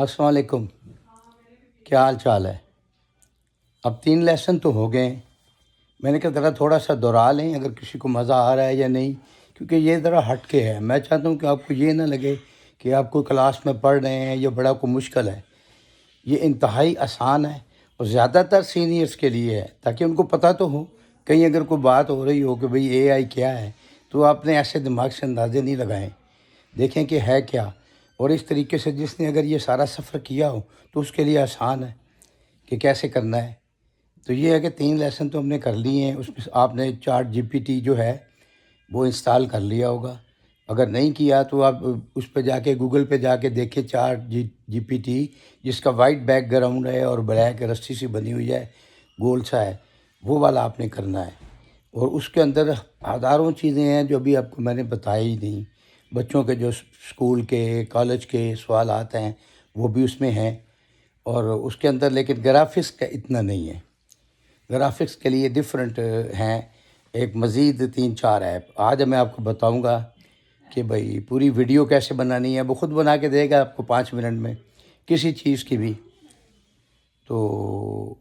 अस्सलाम वालेकुम। क्या हाल चाल है? अब 3 लेसन तो हो गए हैं। मैंने कहा ज़रा थोड़ा सा दोहरा लें अगर किसी को मज़ा आ रहा है या नहीं, क्योंकि ये ज़रा हट के है। मैं चाहता हूँ कि आपको ये ना लगे कि आप कोई क्लास में पढ़ रहे हैं, ये बड़ा कोई मुश्किल है। ये इंतहाई आसान है और ज़्यादातर सीनियर्स के लिए है, ताकि उनको पता तो हो। कहीं अगर कोई बात हो रही हो कि भाई एआई क्या है, तो आपने ऐसे दिमाग से अंदाज़े नहीं लगाएं। देखें कि है क्या, और इस तरीके से जिसने अगर ये सारा सफ़र किया हो तो उसके लिए आसान है कि कैसे करना है। तो ये है कि 3 लेसन तो हमने कर लिए हैं। उसमें आपने चैट जीपीटी जो है वो इंस्टॉल कर लिया होगा। अगर नहीं किया तो आप उस पे जाके गूगल पे जाके देखिए चैट जीपीटी, जिसका वाइट बैकग्राउंड है और ब्लैक रस्सी सी बनी हुई है, गोल सा है, वो वाला आपने करना है। और उसके अंदर हज़ारों चीज़ें हैं जो अभी आपको मैंने बताई ही नहीं। बच्चों के जो स्कूल के कॉलेज के सवाल आते हैं वो भी उसमें हैं, और उसके अंदर लेकिन ग्राफिक्स का इतना नहीं है। ग्राफिक्स के लिए डिफरेंट हैं एक मज़ीद 3-4 ऐप। आज मैं आपको बताऊंगा कि भाई पूरी वीडियो कैसे बनानी है। वो ख़ुद बना के देगा आपको 5 मिनट में, किसी चीज़ की भी। तो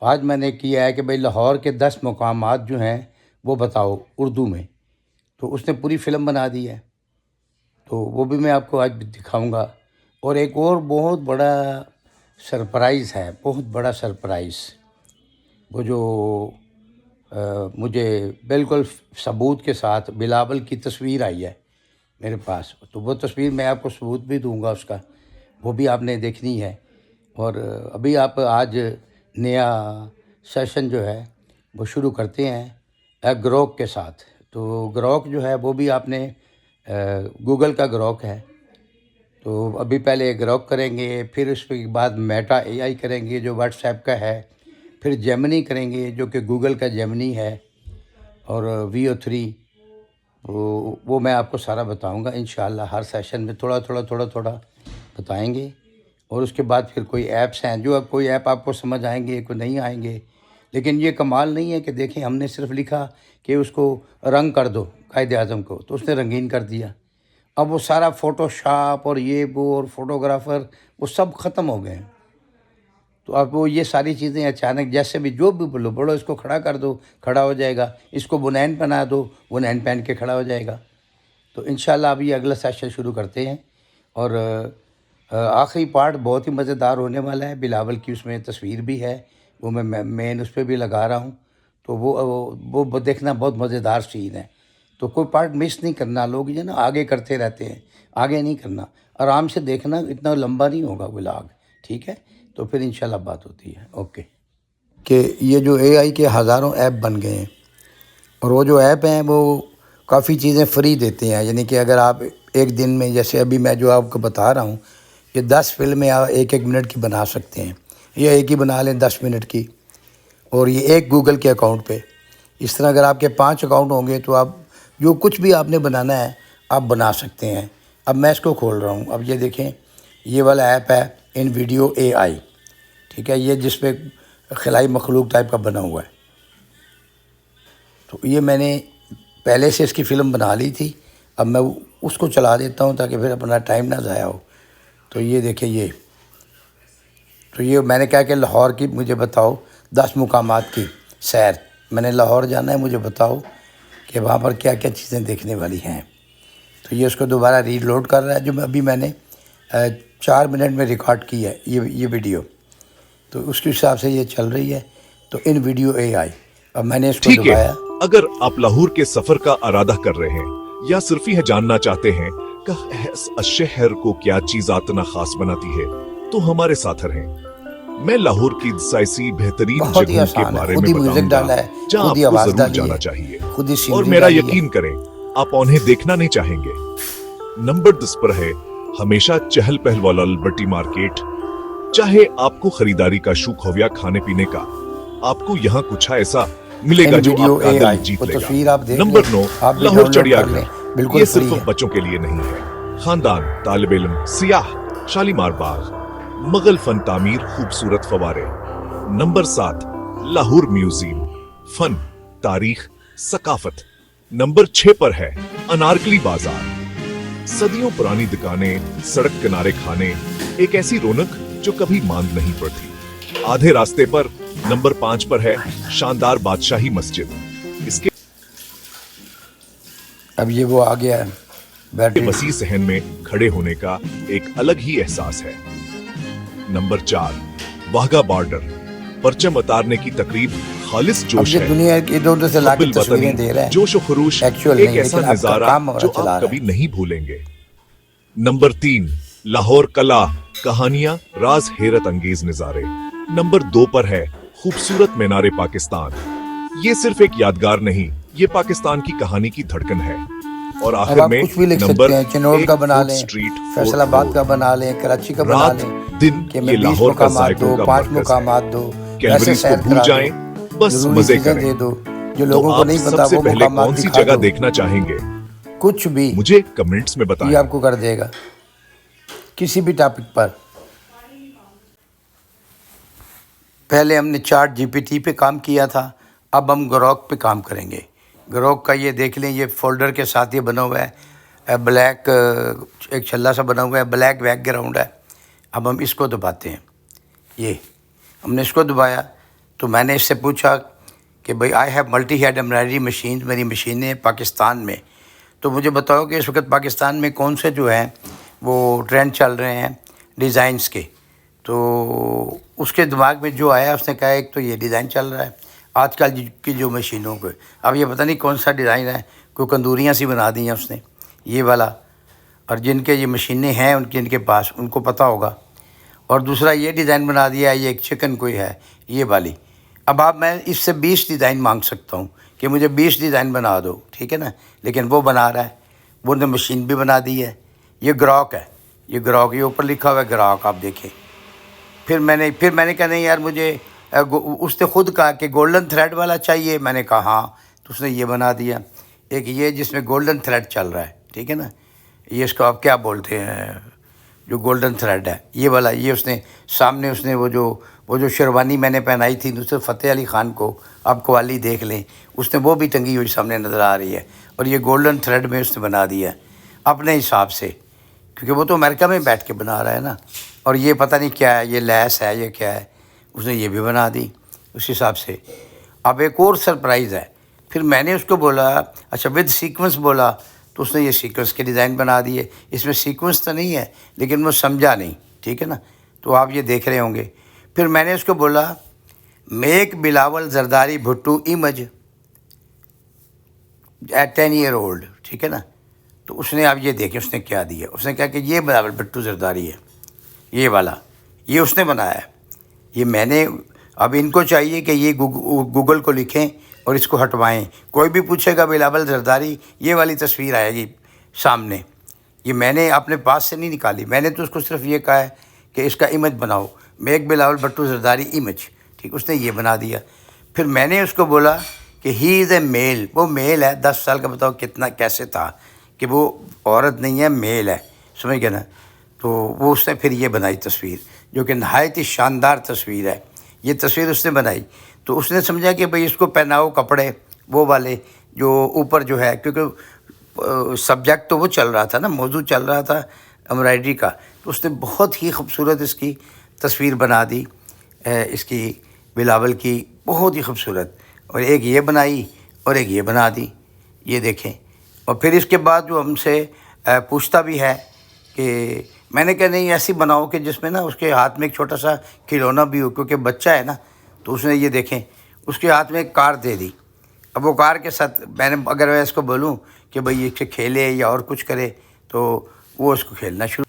आज मैंने किया है कि भाई लाहौर के 10 मकामात जो हैं वो बताओ उर्दू में। तो उसने पूरी फ़िल्म बना दी है, तो वो भी मैं आपको आज दिखाऊंगा। और एक और बहुत बड़ा सरप्राइज़ है, बहुत बड़ा सरप्राइज़, वो जो मुझे बिल्कुल सबूत के साथ बिलावल की तस्वीर आई है मेरे पास। तो वो तस्वीर मैं आपको सबूत भी दूंगा उसका, वो भी आपने देखनी है। और अभी आप आज नया सेशन जो है वो शुरू करते हैं ग्रोक के साथ। तो ग्रोक जो है वो भी आपने गूगल का ग्रोक है, तो अभी पहले ग्रोक करेंगे, फिर उसके बाद मेटा एआई करेंगे जो व्हाट्सएप का है, फिर जेमिनी करेंगे जो कि गूगल का जेमिनी है, और VO3। वो मैं आपको सारा बताऊंगा इंशाल्लाह। हर सेशन में थोड़ा थोड़ा बताएंगे। और उसके बाद फिर कोई ऐप्स हैं जो कोई ऐप आपको समझ आएंगे, कोई नहीं आएंगे। लेकिन ये कमाल नहीं है कि देखें हमने सिर्फ लिखा कि उसको रंग कर दो कायद-ए-आज़म को, तो उसने रंगीन कर दिया। अब वो सारा फ़ोटोशॉप और ये वो और फोटोग्राफ़र वो सब ख़त्म हो गए हैं। तो अब वो ये सारी चीज़ें अचानक जैसे भी जो भी बोलो बोलो, इसको खड़ा कर दो, खड़ा हो जाएगा। इसको बुनैन पहना दो, बुनैन पहन के खड़ा हो जाएगा। तो इंशाल्लाह अभी अगला सेशन शुरू करते हैं। और आखिरी पार्ट बहुत ही मज़ेदार होने वाला है। बिलावल की उसमें तस्वीर भी है, वो मैं मेन उस पर भी लगा रहा हूँ। तो वो देखना बहुत मज़ेदार सीन है। तो कोई पार्ट मिस नहीं करना। लोग ये ना आगे करते रहते हैं, आगे नहीं करना, आराम से देखना। इतना लंबा नहीं होगा व्लॉग, ठीक है? तो फिर इंशाल्लाह बात होती है। ओके। कि ये जो एआई के हज़ारों ऐप बन गए हैं, और वो जो ऐप हैं वो काफ़ी चीज़ें फ्री देते हैं। यानी कि अगर आप एक दिन में, जैसे अभी मैं जो आपको बता रहा हूँ कि 10 फिल्में आप 1-1 मिनट की बना सकते हैं, या एक ही बना लें 10 मिनट की, और ये एक गूगल के अकाउंट पे। इस तरह अगर आपके 5 अकाउंट होंगे तो आप जो कुछ भी आपने बनाना है आप बना सकते हैं। अब मैं इसको खोल रहा हूँ। अब ये देखें, ये वाला ऐप है InVideo AI, ठीक है? ये जिस पे खिलाई मखलूक टाइप का बना हुआ है। तो ये मैंने पहले से इसकी फ़िल्म बना ली थी। अब मैं उसको चला देता हूँ ताकि फिर अपना टाइम ना ज़ाया हो। तो ये देखिए, ये मैंने कहा कि लाहौर की मुझे बताओ 10 मुकामात की सैर। मैंने लाहौर जाना है, मुझे बताओ कि वहाँ पर क्या क्या चीज़ें देखने वाली हैं। तो ये उसको दोबारा रीलोड कर रहा है, जो अभी मैंने 4 मिनट में रिकॉर्ड की है ये वीडियो। तो उसके हिसाब से ये चल रही है। तो InVideo AI, अब मैंने इसको दबाया। अगर आप लाहौर के सफर का इरादा कर रहे हैं या सिर्फ यह जानना चाहते हैं कि इस शहर को क्या चीज इतना खास बनाती है, तो हमारे साथ रहें। मैं लाहौर की ऐसी बेहतरीन जगहों के बारे में बताऊंगा जहां आपको जरूर जाना चाहिए, और मेरा यकीन करें आप उन्हें देखना नहीं चाहेंगे। नंबर 10 पर है हमेशा चहल पहल वाला लिबर्टी मार्केट। चाहे आपको खरीदारी का शौक हो या खाने पीने का, आपको यहाँ कुछ ऐसा मिलेगा जो आपका दिल जीत लेगा। नंबर 9 लाहौर चिड़ियाघर। ये सिर्फ बच्चों के लिए नहीं है, खानदान, तालिब इल्म, सियाह, शालीमार बाग, मुगल फन तामीर, खूबसूरत फवारे। नंबर 7 लाहौर म्यूजियम, फन, तारीख, सकाफत। नंबर 6 पर है अनारकली बाजार। सदियों पुरानी दुकानें, सड़क किनारे खाने, एक ऐसी रौनक जो कभी मांद नहीं पड़ती। आधे रास्ते पर नंबर 5 पर है शानदार बादशाही मस्जिद। इसके अब ये वो आ गया है बैटरी। वसी सहन में खड़े होने का एक अलग ही एहसास है। नंबर 4 वाघा बॉर्डर, परचम उतारने की तकरीब खालिस अब जोश ये है। दुनिया की इधर उधर से लाके हब्बिल तस्वीरें वतनी, दे रहा है, जोश और खरूश, एक्चुअल एक नहीं, ऐसा लेकिन आपका नजारा काम हो जो रहा, चला आप रहा कभी नहीं भूलेंगे। नंबर 3 लाहौर कला, कहानियां, राज हैरत अंगेज नजारे। नंबर 2 पर है खूबसूरत मीनारे पाकिस्तान। ये सिर्फ एक यादगार नहीं, ये पाकिस्तान की कहानी की धड़कन है। और अब आखिर आप में कुछ भी लिख नंबर सकते हैं, चिनोर का बना फूड लें, स्ट्रीट, फैसलाबाद फोर्ट का बना लें, कराची का बना रात लें, दिन कि ये मैं 20 लाहौर का मुकामात जायकों दो, का 5 मरकज है। मुकामात दो, वैसे कैलोरीज सैर को भूल करा दो, जाएं, बस जरूरी मजे चीजें करें। दे दो, जो तो लोगों को आप नहीं पता सबसे वो पहले मुकामात कौन सी दिखा जगह दो, देखना चाहेंगे? कुछ भी मुझे कमेंट्स में ये बताएं। आपको कर देगा किसी भी टॉपिक पर। पहले हमने चार्ट जीपीटी पे काम किया था, अब हम ग्रोक पे काम करेंगे। ग्रोक का ये देख लें, ये फोल्डर के साथ ये बना हुआ है, ब्लैक एक छल्ला सा बना हुआ है, ब्लैक बैकग्राउंड है। अब हम इसको दबाते हैं, ये हमने इसको दबाया तो मैंने इससे पूछा कि भाई I have multi head embroidery machine, मेरी मशीनें हैं पाकिस्तान में, तो मुझे बताओ कि इस वक्त पाकिस्तान में कौन से जो हैं वो ट्रेंड चल रहे हैं डिज़ाइंस के। तो उसके दिमाग में जो आया उसने कहा एक तो ये डिज़ाइन चल रहा है आजकल की जो मशीनों को, अब ये पता नहीं कौन सा डिज़ाइन है, कोई कंदूरियाँ सी बना दी हैं उसने ये वाला, और जिनके ये मशीनें हैं उनके इनके पास उनको पता होगा। और दूसरा ये डिज़ाइन बना दिया है, ये एक चिकन कोई है ये वाली। अब आप मैं इससे 20 डिज़ाइन मांग सकता हूँ कि मुझे 20 डिज़ाइन बना दो, ठीक है ना, लेकिन वो बना रहा है, वो ने मशीन भी बना दी है। ये ग्राहक है, ये ग्राहक, ये ऊपर लिखा हुआ है ग्राहक, आप देखें। फिर मैंने कहा नहीं यार मुझे उसने ख़ुद कहा कि गोल्डन थ्रेड वाला चाहिए, मैंने कहा हाँ, तो उसने ये बना दिया एक ये जिसमें गोल्डन थ्रेड चल रहा है, ठीक है ना, ये इसको आप क्या बोलते हैं जो गोल्डन थ्रेड है ये वाला, ये उसने सामने उसने वो जो शेरवानी मैंने पहनाई थी नुसरत फ़तेह अली ख़ान को, आप कवाली देख लें, उसने वो भी टंगी हुई सामने नज़र आ रही है, और ये गोल्डन थ्रेड में उसने बना दिया अपने हिसाब से, क्योंकि वो तो अमेरिका में बैठ के बना रहा है ना। और ये पता नहीं क्या है, ये लैस है, ये क्या है, उसने ये भी बना दी उस हिसाब से। अब एक और सरप्राइज़ है, फिर मैंने उसको बोला अच्छा विद सीक्वेंस बोला, तो उसने ये सीक्वेंस के डिज़ाइन बना दिए। इसमें सीक्वेंस तो नहीं है लेकिन वो समझा नहीं, ठीक है ना, तो आप ये देख रहे होंगे। फिर मैंने उसको बोला make Bilawal Zardari भुट्टू image at 10 year old, ठीक है ना, तो उसने आप ये देखें उसने क्या दिया, उसने कहा कि ये बिलावल भुट्टू जरदारी है, ये वाला ये उसने बनाया है। ये मैंने अब इनको चाहिए कि ये गूगल को लिखें और इसको हटवाएं, कोई भी पूछेगा बिलावल जरदारी ये वाली तस्वीर आएगी सामने। ये मैंने अपने पास से नहीं निकाली, मैंने तो उसको सिर्फ ये कहा है कि इसका इमेज बनाओ, मेक बिलावल भुट्टू जरदारी इमेज, ठीक, उसने ये बना दिया। फिर मैंने उसको बोला कि ही इज़ ए मेल, वो मेल है, 10 साल का, बताओ कितना कैसे था कि वो औरत नहीं है मेल है, समझ गए ना। तो वो उसने फिर ये बनाई तस्वीर जो कि नहायत ही शानदार तस्वीर है। ये तस्वीर उसने बनाई तो उसने समझा कि भाई इसको पहनाओ कपड़े वो वाले जो ऊपर जो है, क्योंकि सब्जेक्ट तो वो चल रहा था ना, मौजू चल रहा था एम्ब्रॉयडरी का, तो उसने बहुत ही खूबसूरत इसकी तस्वीर बना दी इसकी बिलावल की, बहुत ही खूबसूरत। और एक ये बनाई और एक ये बना दी, ये देखें। और फिर इसके बाद जो हमसे पूछता भी है कि मैंने कहा नहीं ऐसी बनाओ कि जिसमें ना उसके हाथ में एक छोटा सा खिलौना भी हो, क्योंकि बच्चा है ना, तो उसने ये देखें उसके हाथ में एक कार दे दी। अब वो कार के साथ मैंने अगर मैं इसको बोलूँ कि भाई इससे खेले या और कुछ करे तो वो इसको खेलना शुरू।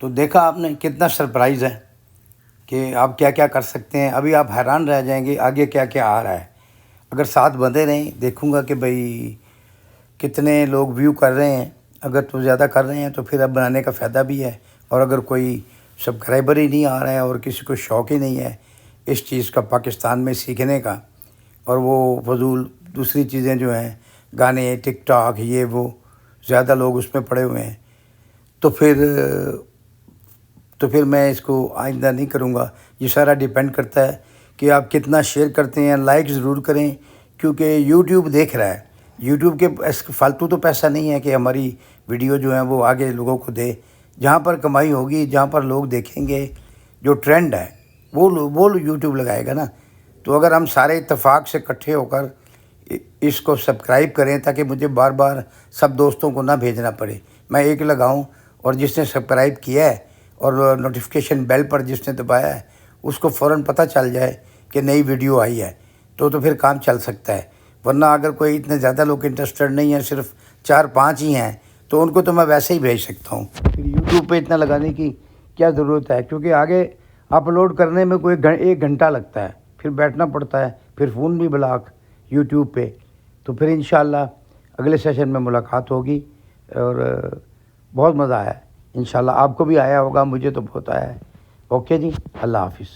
तो देखा आपने कितना सरप्राइज़ है कि आप क्या क्या कर सकते हैं। अभी आप हैरान रह जाएंगे आगे क्या क्या आ रहा है। अगर साथ बंधे रहें, देखूँगा कि भाई कितने लोग व्यू कर रहे हैं। अगर तो ज़्यादा कर रहे हैं तो फिर अब बनाने का फ़ायदा भी है, और अगर कोई सब्सक्राइबर ही नहीं आ रहा है और किसी को शौक़ ही नहीं है इस चीज़ का पाकिस्तान में सीखने का, और वो फजूल दूसरी चीज़ें जो हैं गाने टिकटॉक ये वो ज़्यादा लोग उसमें पड़े हुए हैं, तो फिर मैं इसको आइंदा नहीं करूँगा। ये सारा डिपेंड करता है कि आप कितना शेयर करते हैं। लाइक ज़रूर करें क्योंकि यूट्यूब देख रहा है, یوٹیوب کے فالتو تو پیسہ نہیں ہے کہ ہماری ویڈیو جو ہیں وہ آگے لوگوں کو دے. جہاں پر کمائی ہوگی، جہاں پر لوگ دیکھیں گے، جو ٹرینڈ ہے وہ یوٹیوب لگائے گا نا. تو اگر ہم سارے اتفاق سے اکٹھے ہو کر اس کو سبسکرائب کریں تاکہ مجھے بار بار سب دوستوں کو نہ بھیجنا پڑے، میں ایک لگاؤں اور جس نے سبسکرائب کیا ہے اور نوٹیفیکیشن بیل پر جس نے دبایا ہے اس کو فوراً پتہ چل جائے کہ نئی ویڈیو آئی ہے، تو پھر کام چل سکتا ہے. ورنہ اگر کوئی اتنے زیادہ لوگ انٹرسٹڈ نہیں ہیں، صرف 4-5 ہی ہیں، تو ان کو تو میں ویسے ہی بھیج سکتا ہوں. پھر یوٹیوب پہ اتنا لگانے کی کیا ضرورت ہے؟ کیونکہ آگے اپلوڈ کرنے میں کوئی 1 گھنٹہ لگتا ہے، پھر بیٹھنا پڑتا ہے، پھر فون بھی بلاک یوٹیوب پہ. تو پھر انشاءاللہ اگلے سیشن میں ملاقات ہوگی اور بہت مزہ آیا. انشاءاللہ آپ کو بھی آیا ہوگا، مجھے تو بہت آیا ہے. اوکے جی، اللہ حافظ.